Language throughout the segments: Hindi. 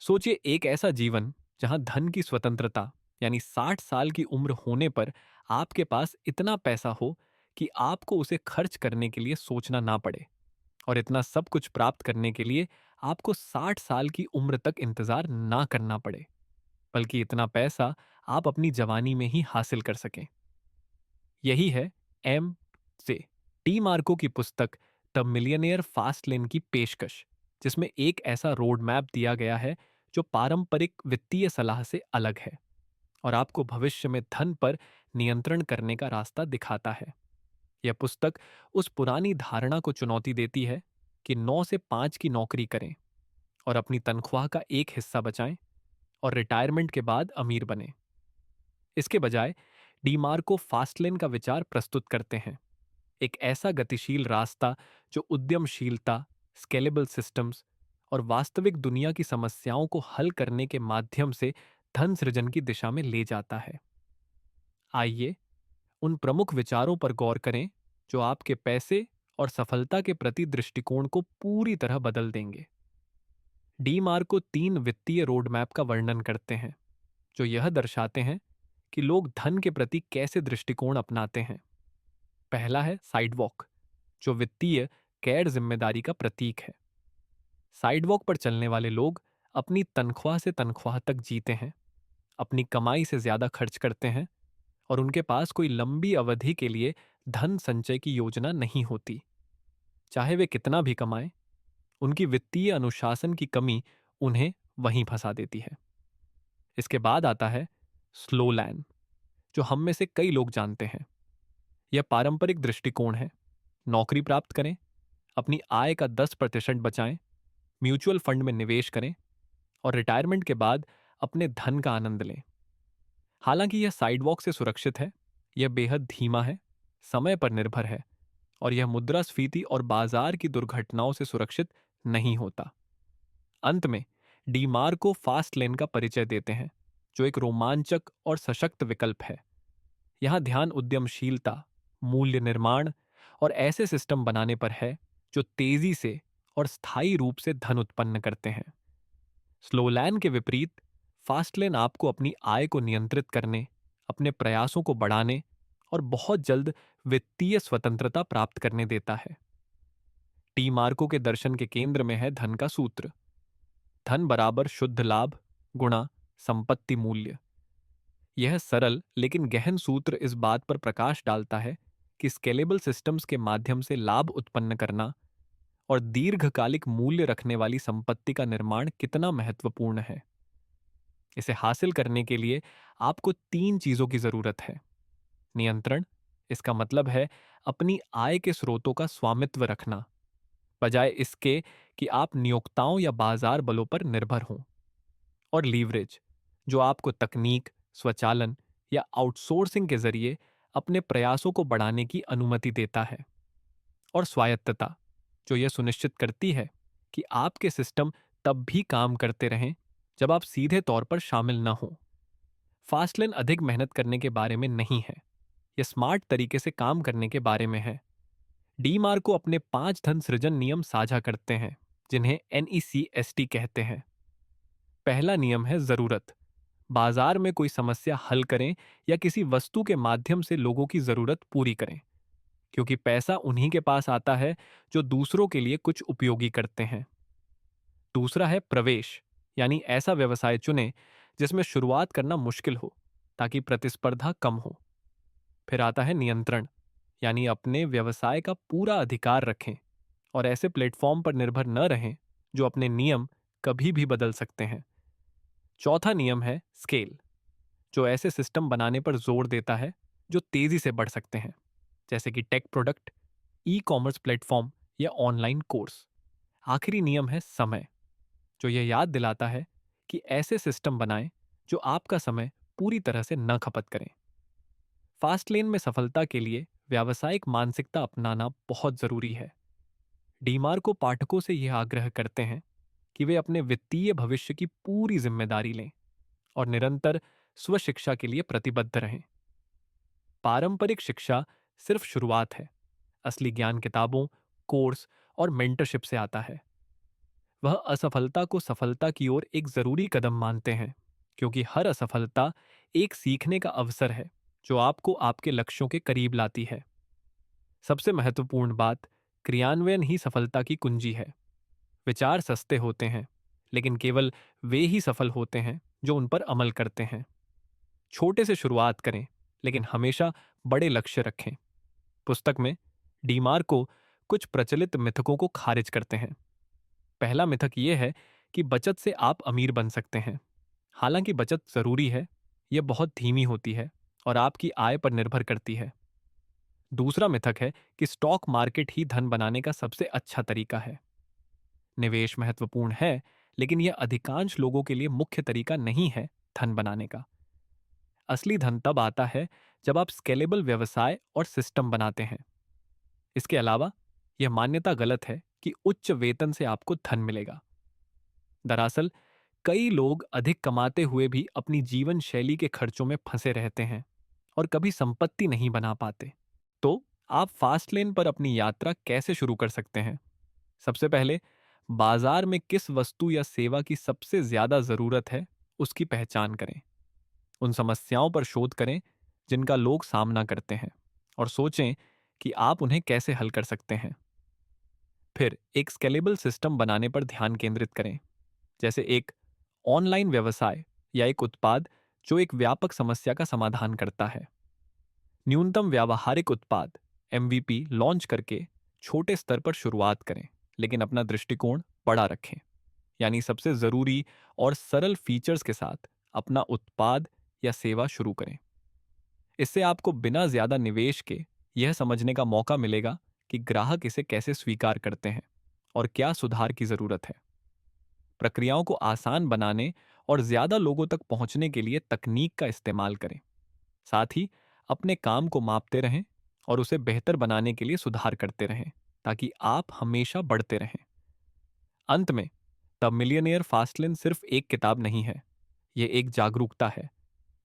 सोचिए एक ऐसा जीवन जहां धन की स्वतंत्रता यानी 60 साल की उम्र होने पर आपके पास इतना पैसा हो कि आपको उसे खर्च करने के लिए सोचना ना पड़े। और इतना सब कुछ प्राप्त करने के लिए आपको 60 साल की उम्र तक इंतजार ना करना पड़े, बल्कि इतना पैसा आप अपनी जवानी में ही हासिल कर सकें। यही है एम से टी मार्को की पुस्तक द मिलियनेयर फास्ट लेन की पेशकश, जिसमें एक ऐसा रोड मैप दिया गया है जो पारंपरिक वित्तीय सलाह से अलग है और आपको भविष्य में धन पर नियंत्रण करने का रास्ता दिखाता है। यह पुस्तक उस पुरानी धारणा को चुनौती देती है कि 9 से 5 की नौकरी करें और अपनी तनख्वाह का एक हिस्सा बचाएं और रिटायरमेंट के बाद अमीर बने। इसके बजाय डीमार्को फास्टलेन का विचार प्रस्तुत करते हैं, एक ऐसा गतिशील रास्ता जो उद्यमशीलता, स्केलेबल सिस्टम्स और वास्तविक दुनिया की समस्याओं को हल करने के माध्यम से धन सृजन की दिशा में ले जाता है। आइए उन प्रमुख विचारों पर गौर करें जो आपके पैसे और सफलता के प्रति दृष्टिकोण को पूरी तरह बदल देंगे। डी मार्को 3 वित्तीय रोडमैप का वर्णन करते हैं जो यह दर्शाते हैं कि लोग धन के प्रति कैसे दृष्टिकोण अपनाते हैं। पहला है साइडवॉक, जो वित्तीय गैर जिम्मेदारी का प्रतीक है। साइडवॉक पर चलने वाले लोग अपनी तनख्वाह से तनख्वाह तक जीते हैं, अपनी कमाई से ज्यादा खर्च करते हैं और उनके पास कोई लंबी अवधि के लिए धन संचय की योजना नहीं होती। चाहे वे कितना भी कमाएं, उनकी वित्तीय अनुशासन की कमी उन्हें वहीं फंसा देती है। इसके बाद आता है स्लो लैन, जो हम में से कई लोग जानते हैं। यह पारंपरिक दृष्टिकोण है। नौकरी प्राप्त करें, अपनी आय का 10% बचाएं, म्यूचुअल फंड में निवेश करें और रिटायरमेंट के बाद अपने धन का आनंद लें। हालांकि यह साइडवॉक से सुरक्षित है, यह बेहद धीमा है, समय पर निर्भर है और यह मुद्रास्फीति और बाजार की दुर्घटनाओं से सुरक्षित नहीं होता। अंत में डीमार्को फास्ट लेन का परिचय देते हैं, जो एक रोमांचक और सशक्त विकल्प है। यहां ध्यान उद्यमशीलता, मूल्य निर्माण और ऐसे सिस्टम बनाने पर है जो तेजी से और स्थायी रूप से धन उत्पन्न करते हैं। स्लोलैन के विपरीत फास्टलेन आपको अपनी आय को नियंत्रित करने, अपने प्रयासों को बढ़ाने और बहुत जल्द वित्तीय स्वतंत्रता प्राप्त करने देता है। टी मार्को के दर्शन के केंद्र में है धन का सूत्र। धन बराबर शुद्ध लाभ गुणा संपत्ति मूल्य। यह सरल लेकिन गहन सूत्र इस बात पर प्रकाश डालता है कि स्केलेबल सिस्टम्स के माध्यम से लाभ उत्पन्न करना और दीर्घकालिक मूल्य रखने वाली संपत्ति का निर्माण कितना महत्वपूर्ण है। इसे हासिल करने के लिए आपको 3 चीजों की जरूरत है। नियंत्रण, इसका मतलब है अपनी आय के स्रोतों का स्वामित्व रखना, बजाय इसके कि आप नियोक्ताओं या बाजार बलों पर निर्भर हों। और लीवरेज, जो आपको तकनीक, स्वचालन या आउटसोर्सिंग के जरिए अपने प्रयासों को बढ़ाने की अनुमति देता है। और स्वायत्तता, जो यह सुनिश्चित करती है कि आपके सिस्टम तब भी काम करते रहें जब आप सीधे तौर पर शामिल न हों। फास्टलेन अधिक मेहनत करने के बारे में नहीं है, यह स्मार्ट तरीके से काम करने के बारे में है। डीमार को अपने 5 धन सृजन नियम साझा करते हैं, जिन्हें NECST कहते हैं। पहला नियम है जरूरत। बाजार में कोई समस्या हल करें या किसी वस्तु के माध्यम से लोगों की जरूरत पूरी करें, क्योंकि पैसा उन्हीं के पास आता है जो दूसरों के लिए कुछ उपयोगी करते हैं। दूसरा है प्रवेश, यानी ऐसा व्यवसाय चुनें जिसमें शुरुआत करना मुश्किल हो ताकि प्रतिस्पर्धा कम हो। फिर आता है नियंत्रण, यानी अपने व्यवसाय का पूरा अधिकार रखें और ऐसे प्लेटफॉर्म पर निर्भर न रहें जो अपने नियम कभी भी बदल सकते हैं। चौथा नियम है स्केल, जो ऐसे सिस्टम बनाने पर जोर देता है जो तेजी से बढ़ सकते हैं, जैसे कि tech product, e commerce platform या ऑनलाइन कोर्स। आखिरी नियम है समय, जो यह याद दिलाता है कि ऐसे सिस्टम बनाएं जो आपका समय पूरी तरह से न खपत करें। फास्ट लेन में सफलता के लिए व्यावसायिक मानसिकता अपनाना बहुत जरूरी है। डीमार्को पाठकों से यह आग्रह करते हैं कि वे अपने वित्तीय भविष्य की पूरी जिम्मेदारी लें और निरंतर स्वशिक्षा के लिए प्रतिबद्ध रहें। पारंपरिक शिक्षा सिर्फ शुरुआत है, असली ज्ञान किताबों, कोर्स और मेंटरशिप से आता है। वह असफलता को सफलता की ओर एक जरूरी कदम मानते हैं, क्योंकि हर असफलता एक सीखने का अवसर है जो आपको आपके लक्ष्यों के करीब लाती है। सबसे महत्वपूर्ण बात, क्रियान्वयन ही सफलता की कुंजी है। विचार सस्ते होते हैं, लेकिन केवल वे ही सफल होते हैं जो उन पर अमल करते हैं। छोटे से शुरुआत करें, लेकिन हमेशा बड़े लक्ष्य रखें। पुस्तक में डीमार्को कुछ प्रचलित मिथकों को खारिज करते हैं। पहला मिथक यह है कि बचत से आप अमीर बन सकते हैं। हालांकि बचत जरूरी है, यह बहुत धीमी होती है और आपकी आय पर निर्भर करती है। दूसरा मिथक है कि स्टॉक मार्केट ही धन बनाने का सबसे अच्छा तरीका है। निवेश महत्वपूर्ण है, लेकिन यह अधिकांश लोगों के लिए मुख्य तरीका नहीं है धन बनाने का। असली धन तब आता है जब आप स्केलेबल व्यवसाय और सिस्टम बनाते हैं। इसके अलावा यह मान्यता गलत है कि उच्च वेतन से आपको धन मिलेगा। दरअसल कई लोग अधिक कमाते हुए भी अपनी जीवन शैली के खर्चों में फंसे रहते हैं और कभी संपत्ति नहीं बना पाते। तो आप फास्ट लेन पर अपनी यात्रा कैसे शुरू कर सकते हैं? सबसे पहले बाजार में किस वस्तु या सेवा की सबसे ज्यादा जरूरत है, उसकी पहचान करें। उन समस्याओं पर शोध करें जिनका लोग सामना करते हैं, और सोचें कि आप उन्हें कैसे हल कर सकते हैं। फिर एक स्केलेबल सिस्टम बनाने पर ध्यान केंद्रित करें, जैसे एक ऑनलाइन व्यवसाय या एक उत्पाद जो एक व्यापक समस्या का समाधान करता है। न्यूनतम व्यावहारिक उत्पाद एमवीपी लॉन्च करके छोटे स्तर पर शुरुआत करें, लेकिन अपना दृष्टिकोण बड़ा रखें। यानी सबसे जरूरी और सरल फीचर्स के साथ अपना उत्पाद या सेवा शुरू करें। इससे आपको बिना ज्यादा निवेश के यह समझने का मौका मिलेगा कि ग्राहक इसे कैसे स्वीकार करते हैं और क्या सुधार की जरूरत है। प्रक्रियाओं को आसान बनाने और ज्यादा लोगों तक पहुंचने के लिए तकनीक का इस्तेमाल करें। साथ ही अपने काम को मापते रहें और उसे बेहतर बनाने के लिए सुधार करते रहें, ताकि आप हमेशा बढ़ते रहें। अंत में, द मिलियनेयर फास्टलेन सिर्फ एक किताब नहीं है, यह एक जागरूकता है।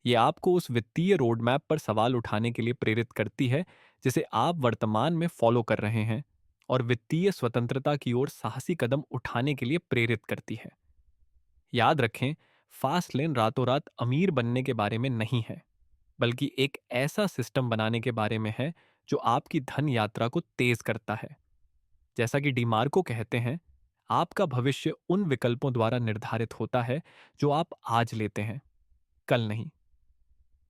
यह आपको उस वित्तीय रोडमैप पर सवाल उठाने के लिए प्रेरित करती है जिसे आप वर्तमान में फॉलो कर रहे हैं, और वित्तीय स्वतंत्रता की ओर साहसी कदम उठाने के लिए प्रेरित करती है। याद रखें, फास्ट लेन रातों रात अमीर बनने के बारे में नहीं है, बल्कि एक ऐसा सिस्टम बनाने के बारे में है जो आपकी धन यात्रा को तेज करता है। जैसा कि डीमार्को कहते हैं, आपका भविष्य उन विकल्पों द्वारा निर्धारित होता है जो आप आज लेते हैं, कल नहीं।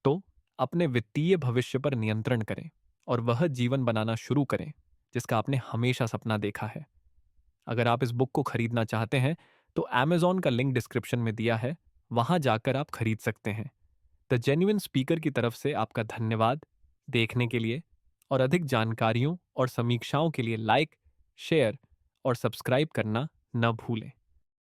तो अपने वित्तीय भविष्य पर नियंत्रण करें और वह जीवन बनाना शुरू करें जिसका आपने हमेशा सपना देखा है। अगर आप इस बुक को खरीदना चाहते हैं तो Amazon का लिंक डिस्क्रिप्शन में दिया है, वहां जाकर आप खरीद सकते हैं। द जेन्युइन स्पीकर की तरफ से आपका धन्यवाद देखने के लिए, और अधिक जानकारियों और समीक्षाओं के लिए लाइक, शेयर और सब्सक्राइब करना न भूलें।